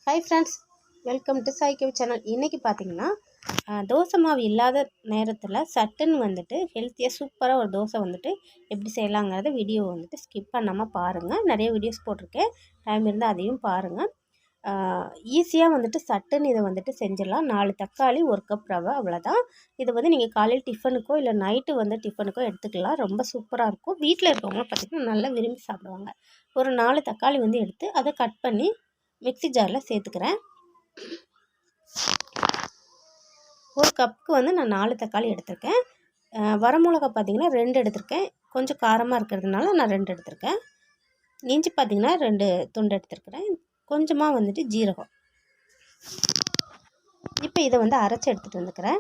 Hi friends, welcome to Saikavi channel. இன்றைக்கி பார்த்தீங்கன்னா தோசை மாவு இல்லாத நேரத்தில் சட்டுன்னு வந்துட்டு ஹெல்த்தியாக சூப்பராக ஒரு தோசை வந்துட்டு எப்படி செய்யலாங்கிறத வீடியோ வந்துட்டு ஸ்கிப் பண்ணாமல் பாருங்கள். நிறைய வீடியோஸ் போட்டிருக்கேன், டைம் இருந்தால் அதையும் பாருங்கள். ஈஸியாக வந்துட்டு சட்டுன்னு இதை வந்துட்டு செஞ்சிடலாம். 4 தக்காளி 1 கப் ரவை, அவ்வளோதான். இதை வந்து நீங்கள் காலையில் டிஃபனுக்கோ இல்லை நைட்டு வந்து டிஃபனுக்கோ எடுத்துக்கலாம். ரொம்ப சூப்பராக இருக்கும். வீட்டில் இருக்கவங்க பார்த்திங்கன்னா நல்லா விரும்பி சாப்பிடுவாங்க. ஒரு 4 தக்காளி வந்து எடுத்து அதை கட் பண்ணி மிக்ஸி ஜாரில் சேர்த்துக்கிறேன். 1 கப்புக்கு வந்து நான் 4 தக்காளி எடுத்திருக்கேன். வரமிளகா பார்த்திங்கன்னா 2 எடுத்திருக்கேன். கொஞ்சம் காரமாக இருக்கிறதுனால நான் 2 எடுத்திருக்கேன். இஞ்சி பார்த்திங்கன்னா 2 துண்டு எடுத்துருக்கிறேன். கொஞ்சமாக வந்துட்டு ஜீரகம். இப்போ இதை வந்து அரைச்சி எடுத்துகிட்டு வந்துக்கிறேன்.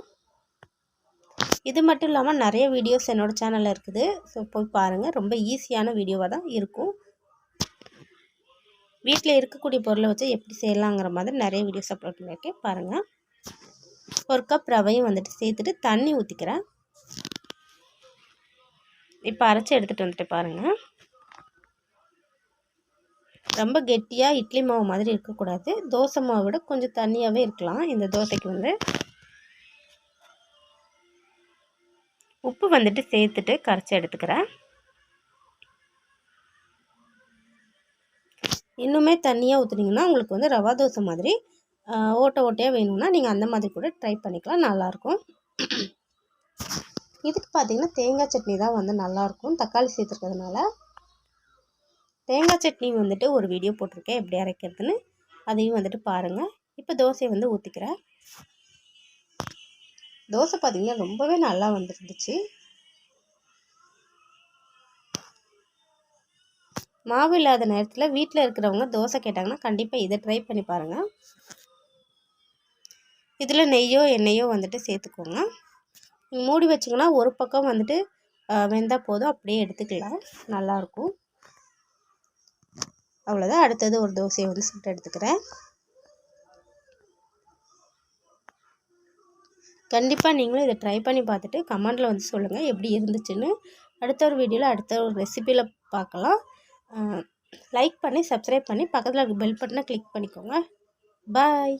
இது மட்டும் இல்லாமல் நிறைய வீடியோஸ் என்னோடய சேனலில் இருக்குது. ஸோ போய் பாருங்கள். ரொம்ப ஈஸியான வீடியோவாக தான் இருக்கும். வீட்டில் இருக்கக்கூடிய பொருளை வச்சு எப்படி செய்யலாங்கிற மாதிரி நிறைய வீடியோஸ் அப்லோட் பண்ணியிருக்கேன், பாருங்கள். 1 கப் ரவையும் வந்துட்டு சேர்த்துட்டு தண்ணி ஊற்றிக்கிறேன். இப்போ அரைச்சி எடுத்துகிட்டு வந்துட்டு பாருங்கள். ரொம்ப கெட்டியாக இட்லி மாவு மாதிரி இருக்கக்கூடாது. தோசை மாவை விட கொஞ்சம் தண்ணியாகவே இருக்கலாம் இந்த தோசைக்கு வந்து. உப்பு வந்துட்டு சேர்த்துட்டு கரைச்சி எடுத்துக்கிறேன். இன்னுமே தண்ணியாக ஊற்றுனீங்கன்னா உங்களுக்கு வந்து ரவா தோசை மாதிரி ஓட்டை ஓட்டையாக வேணும்னா நீங்கள் அந்த மாதிரி கூட ட்ரை பண்ணிக்கலாம், நல்லாயிருக்கும். இதுக்கு பார்த்திங்கன்னா தேங்காய் சட்னி தான் வந்து நல்லாயிருக்கும், தக்காளி சேர்த்துருக்கிறதுனால. தேங்காய் சட்னி வந்துட்டு ஒரு வீடியோ போட்டிருக்கேன் எப்படி அரைக்கிறதுன்னு, அதையும் வந்துட்டு பாருங்கள். இப்போ தோசையை வந்து ஊற்றிக்கிறேன். தோசை பார்த்திங்கன்னா ரொம்பவே நல்லா வந்துருந்துச்சு. மாவு இல்லாத நேரத்தில் வீட்டில் இருக்கிறவங்க தோசை கேட்டாங்கன்னா கண்டிப்பாக இதை ட்ரை பண்ணி பாருங்கள். இதில் நெய்யோ எண்ணெயோ வந்துட்டு சேர்த்துக்கோங்க. நீங்கள் மூடி வச்சிங்கன்னா ஒரு பக்கம் வந்துட்டு வெந்தால் போதும், அப்படியே எடுத்துக்கலாம், நல்லாயிருக்கும். அவ்வளோதான். அடுத்தது ஒரு தோசையை வந்து சுட்டு எடுத்துக்கிறேன். கண்டிப்பாக நீங்களும் இதை ட்ரை பண்ணி பார்த்துட்டு கமெண்டில் வந்து சொல்லுங்கள் எப்படி இருந்துச்சுன்னு. அடுத்த ஒரு வீடியோவில் அடுத்த ஒரு ரெசிபியில் பார்க்கலாம். லைக் பண்ணி சப்ஸ்கிரைப் பண்ணி பக்கத்தில் இருக்க பெல் பட்டனை கிளிக் பண்ணிக்கோங்க. பாய்.